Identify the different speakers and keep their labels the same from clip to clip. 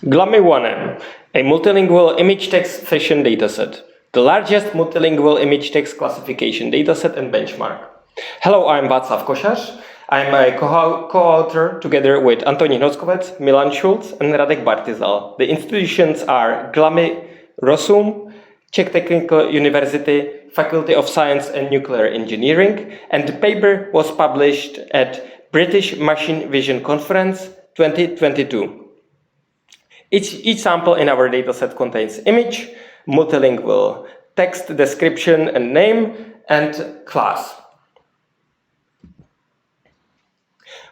Speaker 1: GLAMI-1M, a multilingual image-text fashion dataset, the largest multilingual image-text classification dataset and benchmark. Hello, I'm Václav Košař. I'm a co-author together with Antonín Hockovec, Milan Schulz, and Radek Bartizal. The institutions are GLAMI Rosum, Czech Technical University, Faculty of Science and Nuclear Engineering, and the paper was published at British Machine Vision Conference 2022. Each sample in our dataset contains image, multilingual text, description and name, and class.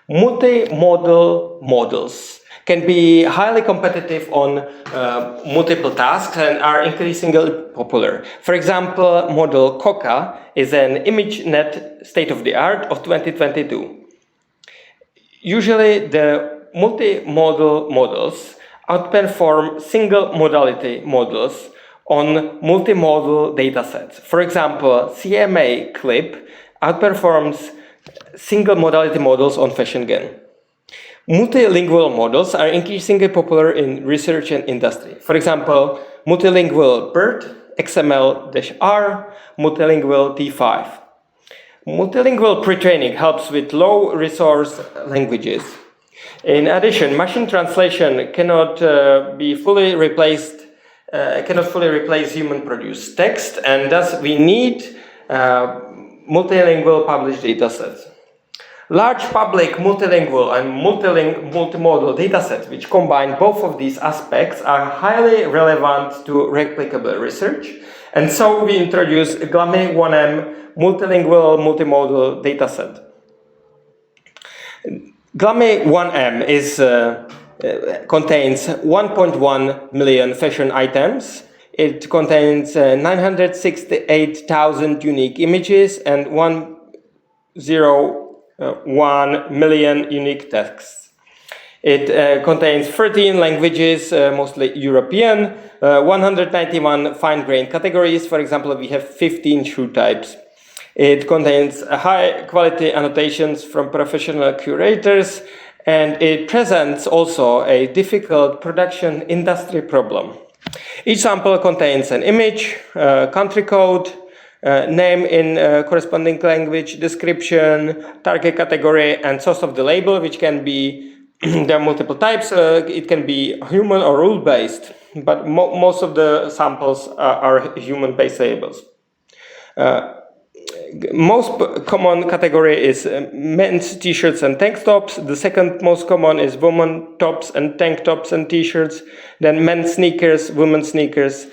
Speaker 1: Multimodal models can be highly competitive on multiple tasks and are increasingly popular. For example, model COCA is an ImageNet state-of-the-art of 2022. Usually, the multimodal models outperform single modality models on multimodal datasets. For example, CMA CLIP outperforms single modality models on FashionGAN. Multilingual models are increasingly popular in research and industry. For example, multilingual BERT, XML-R, multilingual T5. Multilingual pre-training helps with low-resource languages. In addition, machine translation cannot fully replace human-produced text, and thus we need multilingual published datasets. Large public multilingual and multimodal datasets, which combine both of these aspects, are highly relevant to replicable research, and so we introduce a GLAMI-1M multilingual multimodal dataset. GLAMI-1M contains 1.1 million fashion items. It contains 968,000 unique images and 101 million unique texts. It contains 13 languages, mostly European, 191 fine-grained categories. For example, we have 15 shoe types. It contains high-quality annotations from professional curators, and it presents also a difficult production industry problem. Each sample contains an image, country code, name in corresponding language, description, target category, and source of the label, which can be, there are multiple types. It can be human or rule-based, but most of the samples are human-based labels. Most common category is men's t-shirts and tank tops. The second most common is women tops and tank tops and t-shirts. Then men's sneakers, women's sneakers,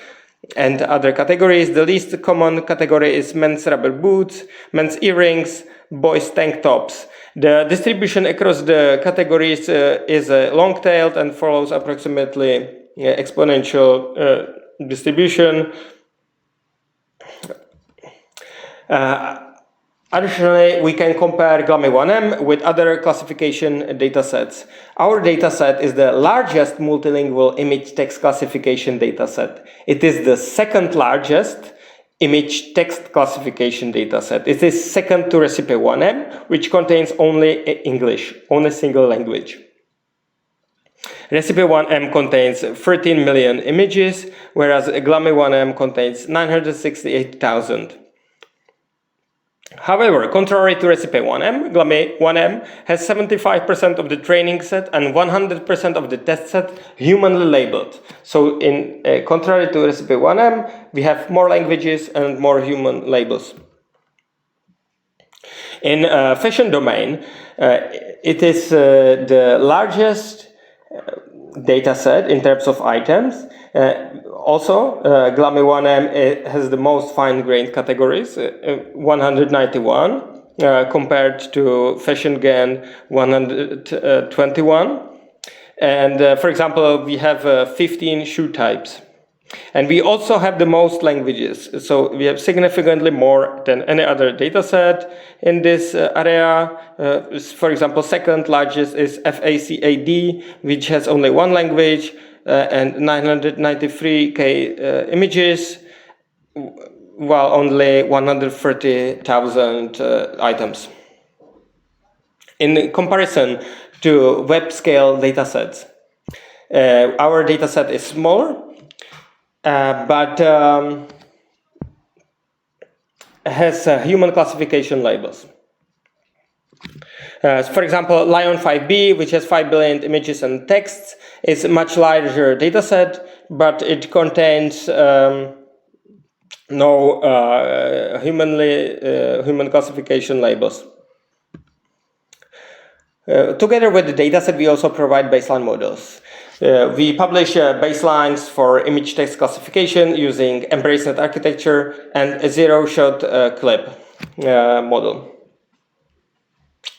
Speaker 1: and other categories. The least common category is men's rubber boots, men's earrings, boys tank tops. The distribution across the categories is long-tailed and follows approximately exponential distribution. Additionally, we can compare GLAMI-1M with other classification datasets. Our dataset is the largest multilingual image text classification dataset. It is the second largest image text classification dataset. It is second to Recipe-1M, which contains only English, only single language. Recipe-1M contains 13 million images, whereas GLAMI-1M contains 968,000. However, contrary to Recipe-1M, GLAMI-1M has 75% of the training set and 100% of the test set humanly labeled. So, contrary to Recipe-1M, we have more languages and more human labels. In fashion domain, it is the largest dataset in terms of items. Also, GLAMI-1M has the most fine-grained categories, 191, compared to FashionGAN 121. And for example, we have 15 shoe types. And we also have the most languages. So we have significantly more than any other dataset in this area. For example, second largest is FACAD, which has only one language, and 993K images, while only 130,000 items. In comparison to web-scale datasets, Our data set is smaller, but has human classification labels. For example, Lion 5B, which has 5 billion images and texts, is a much larger data set, but it contains no human classification labels. Together with the dataset, we also provide baseline models. We publish baselines for image text classification using EmbraceNet architecture and a zero-shot clip model.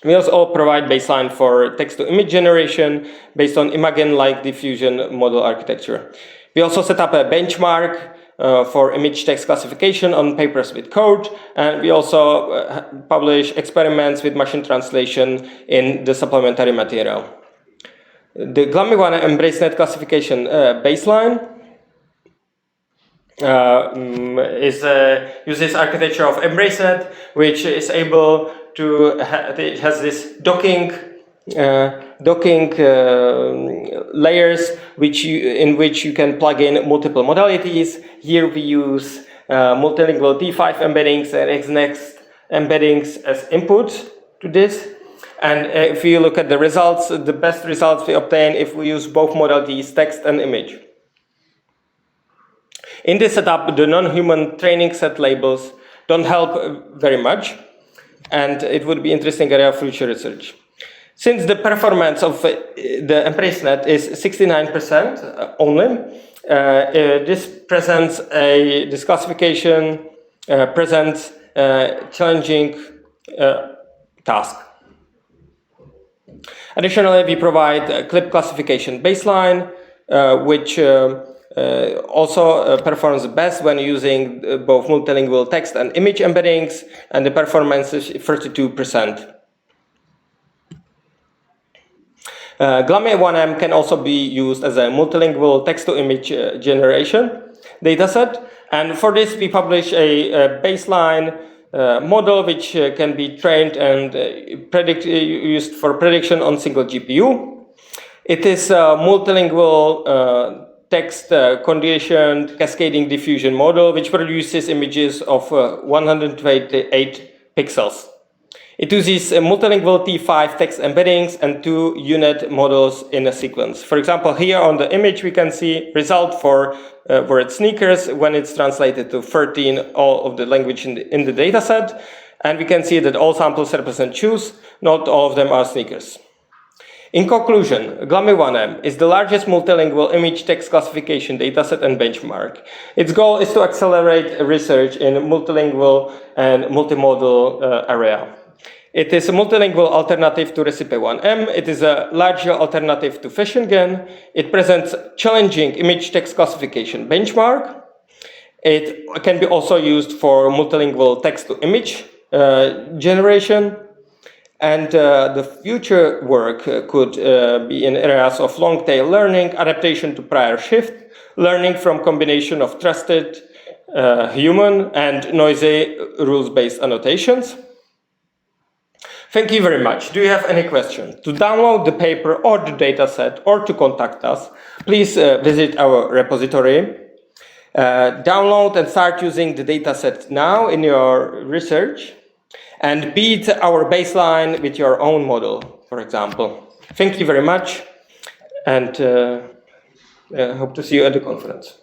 Speaker 1: We also provide baseline for text-to-image generation based on Imagen-like diffusion model architecture. We also set up a benchmark for image text classification on papers with code, and we also publish experiments with machine translation in the supplementary material. The GLAMI-1M EmbraceNet classification baseline uses architecture of EmbraceNet, which is able to it has this docking layers in which you can plug in multiple modalities. Here we use multilingual T5 embeddings and XNext embeddings as input to this. And if you look at the results, the best results we obtain if we use both modalities, text and image. In this setup, the non-human training set labels don't help very much, and it would be interesting area of future research. Since the performance of the EmbraceNet is 69% only, this classification presents a challenging task. Additionally, we provide a clip classification baseline, which also performs best when using both multilingual text and image embeddings, and the performance is 32%. GLAMI-1M can also be used as a multilingual text-to-image generation dataset, and for this we publish a baseline model which can be trained and used for prediction on single GPU. It is a multilingual text conditioned cascading diffusion model which produces images of 128 pixels. It uses multilingual T5 text embeddings and 2 unit models in a sequence. For example, here on the image we can see result for word sneakers when it's translated to 13 all of the language in the data set, and we can see that all samples represent shoes, not all of them are sneakers. In conclusion, GLAMI-1M is the largest multilingual image text classification dataset and benchmark. Its goal is to accelerate research in multilingual and multimodal area. It is a multilingual alternative to Recipe-1M. It is a larger alternative to FashionGAN. It presents challenging image text classification benchmark. It can be also used for multilingual text-to-image generation. And the future work could be in areas of long-tail learning, adaptation to prior shift, learning from combination of trusted human and noisy rules-based annotations. Thank you very much. Do you have any questions? To download the paper or the dataset or to contact us, please visit our repository. Download and start using the dataset now in your research and beat our baseline with your own model, for example. Thank you very much, and hope to see you at the conference.